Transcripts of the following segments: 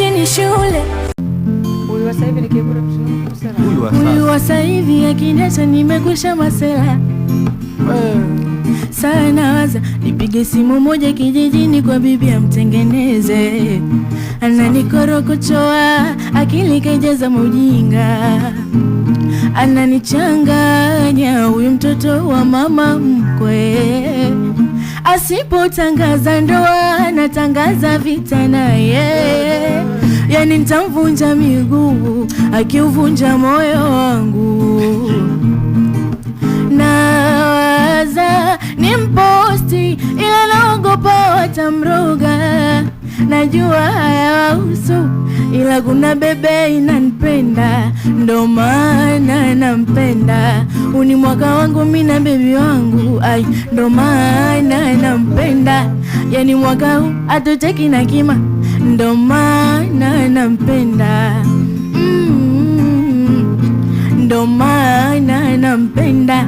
ni shule. Huyu wa sasa hivi nikikula kusema. Huyu wa sasa hivi akiniacha nimekwisha masela. Sana waza nipige simu moja kijijini kwa bibi amtengeneze. Ananikorokochoa akili kajaza mujinga. Ananichanganya huyu mtoto wa mama mkwe. Asipotangaza ndoa natangaza vita naye. Yani nitamvunja miguu akiuvunja moyo wangu. Nawaza nimposti ila naogopa watamroga. Najua hayawahusu ila kuna bebe inanipenda, ndo maana nampenda. Uni mwaka wangu mimi na bebi wangu, ai ndo maana nampenda. Yani mwaka huu atuteki na kima, ndo maana nampenda. Ndo maana nampenda.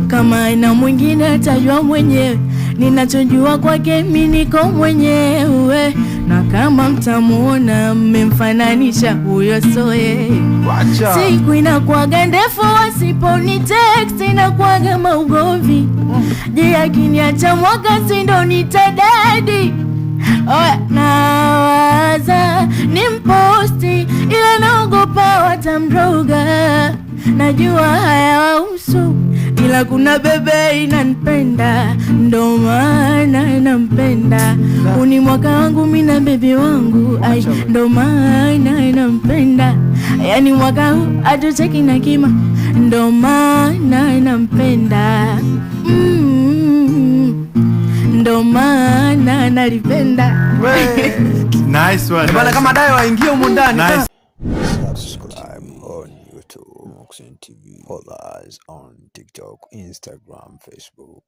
Kama ina mwingine atajua mwenyewe, ninachojua kwake mimi niko mwenyewe. Na kama mtamuona mmemfananisha huyo soye. Siku inakuwaga ndefu wasiponi text inakuwaga maugovi. Je, akiniacha mwaka si ndo nitadadi? Nawaza nimposti ila naogopa watamroga. Najua hayawahusu ila kuna bebe inanipenda, ndo maana nampenda. Uni mwaka wangu mimi na bebe wangu, ai ndo maana nampenda. Yani mwaka huu atuteki na kima, ndo maana nampenda. Ndo maana nalipenda. Nice one. Bana kama dai waingie huko ndani. Nice. Subscribe on YouTube, Moxen TV. Follow us on TikTok, Instagram, Facebook.